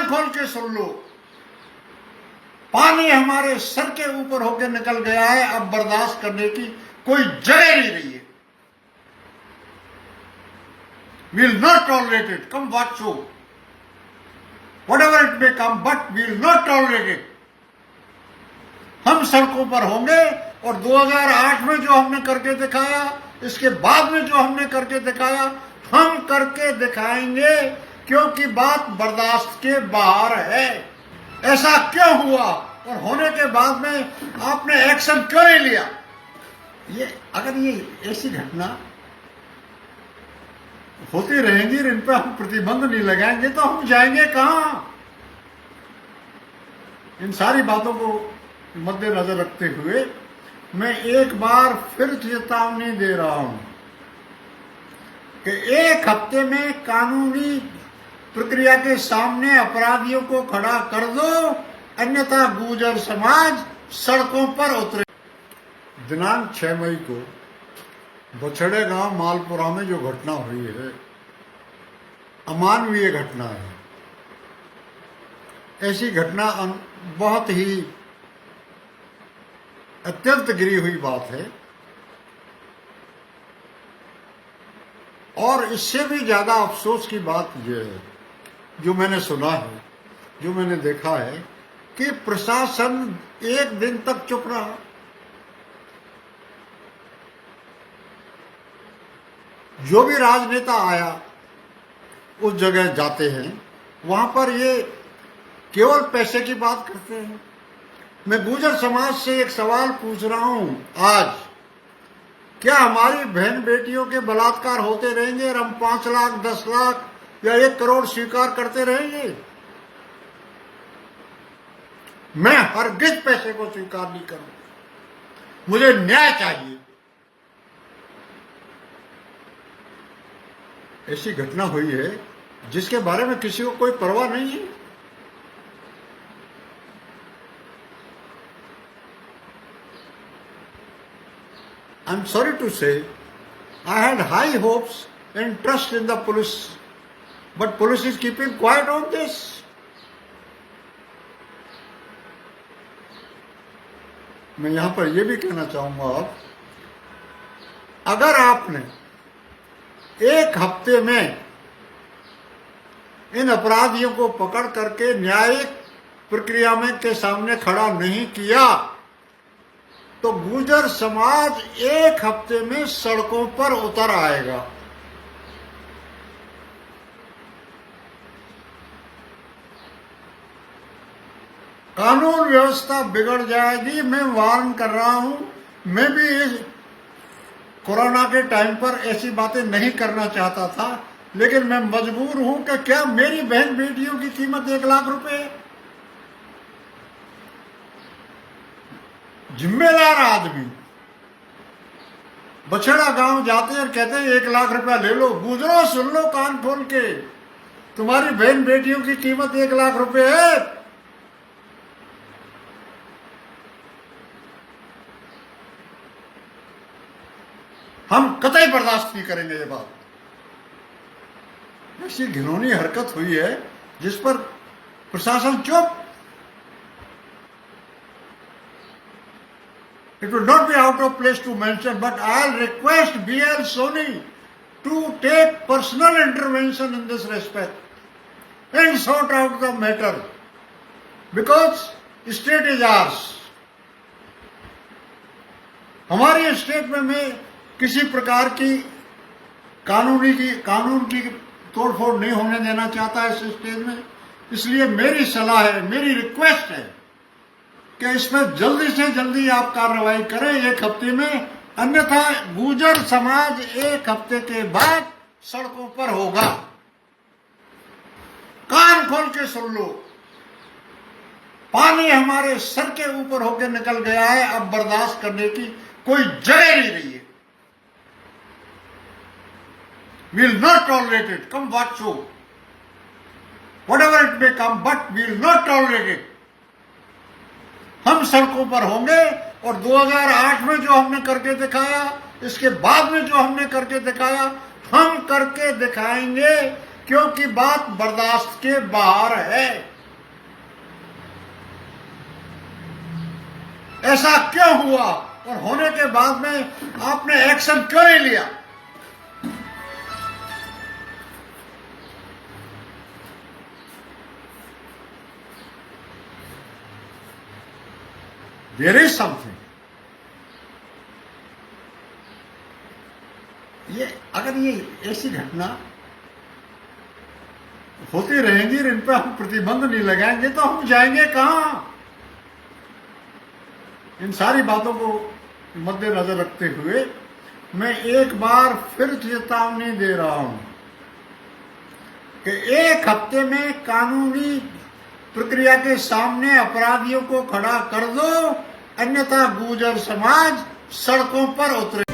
कान खोल के सुन लो, पानी हमारे सर के ऊपर होकर निकल गया है, अब बर्दाश्त करने की कोई जगह नहीं रही है। We'll not tolerate it, come what so. Whatever it may come, but we'll not tolerate it. हम सड़कों पर होंगे और 2008 में जो हमने करके दिखाया, इसके बाद में जो हमने करके दिखाया, हम करके दिखाएंगे, क्योंकि बात बर्दाश्त के बाहर है। ऐसा क्यों हुआ और होने के बाद में आपने एक्शन क्यों नहीं लिया? अगर ये ऐसी घटना होती रहेंगी और इन पर हम प्रतिबंध नहीं लगाएंगे तो हम जाएंगे कहां? इन सारी बातों को मद्देनजर रखते हुए मैं एक बार फिर चेतावनी दे रहा हूं कि एक हफ्ते में कानूनी प्रक्रिया के सामने अपराधियों को खड़ा कर दो, अन्यथा गुर्जर समाज सड़कों पर उतरे। दिनांक 6 मई को बछड़े गांव मालपुरा में जो घटना हुई है, अमानवीय घटना है। ऐसी घटना बहुत ही अत्यंत गिरी हुई बात है, और इससे भी ज्यादा अफसोस की बात यह है, जो मैंने सुना है, जो मैंने देखा है, कि प्रशासन एक दिन तक चुप रहा। जो भी राजनेता आया उस जगह जाते हैं, वहां पर ये केवल पैसे की बात करते हैं। मैं गुर्जर समाज से एक सवाल पूछ रहा हूं आज, क्या हमारी बहन बेटियों के बलात्कार होते रहेंगे और हम 5 लाख 10 लाख या 1 करोड़ स्वीकार करते रहेंगे? मैं हरगिज पैसे को स्वीकार नहीं करूंगा, मुझे न्याय चाहिए। ऐसी घटना हुई है जिसके बारे में किसी को कोई परवाह नहीं है। I'm sorry to say, I had high hopes and trust in the police, but police is keeping quiet on this. मैं यहां पर यह भी कहना चाहूंगा, अगर आपने एक हफ्ते में इन अपराधियों को पकड़ करके न्यायिक प्रक्रिया में के सामने खड़ा नहीं किया, तो गुर्जर समाज एक हफ्ते में सड़कों पर उतर आएगा। कानून व्यवस्था बिगड़ जाएगी। मैं वार्न कर रहा हूं, मैं भी इस कोरोना के टाइम पर ऐसी बातें नहीं करना चाहता था, लेकिन मैं मजबूर हूं कि क्या मेरी बहन बेटियों की कीमत 1 लाख रुपए है? जिम्मेदार आदमी बछड़ा गांव जाते और कहते हैं 1 लाख रुपया ले लो। गुजरो, सुन लो कान खोल के, तुम्हारी बहन बेटियों की कीमत 1 लाख रुपए है। हम कतई बर्दाश्त नहीं करेंगे ये बात। ऐसी घिनौनी हरकत हुई है जिस पर प्रशासन चुप। It would not be out of place to mention, but I'll request BL Soni to take personal intervention in this respect and sort out the matter, because state is ours. हमारी स्टेट में मैं किसी प्रकार की कानून की तोड़फोड़ नहीं होने देना चाहता इस स्टेज में। इसलिए मेरी सलाह है, मेरी रिक्वेस्ट है कि इसमें जल्दी से जल्दी आप कार्रवाई करें 1 हफ्ते में, अन्यथा गुर्जर समाज 1 हफ्ते के बाद सड़कों पर होगा। कान खोल के सुन लो, पानी हमारे सर के ऊपर होकर निकल गया है, अब बर्दाश्त करने की कोई जगह नहीं रही है। We'll not tolerate it, come what so. Whatever it may come, but we'll not tolerate it. हम सड़कों पर होंगे और 2008 में जो हमने करके दिखाया, इसके बाद में जो हमने करके दिखाया, हम करके दिखाएंगे, क्योंकि बात बर्दाश्त के बाहर है। ऐसा क्यों हुआ और होने के बाद में आपने एक्शन क्यों नहीं लिया? There is something. ये अगर ये ऐसी घटना होती रहेंगी और इन पर हम प्रतिबंध नहीं लगाएंगे तो हम जाएंगे कहां? इन सारी बातों को मद्देनजर रखते हुए मैं एक बार फिर चेतावनी दे रहा हूं कि एक हफ्ते में कानूनी प्रक्रिया के सामने अपराधियों को खड़ा कर दो, अन्यथा गुर्जर समाज सड़कों पर उतरे।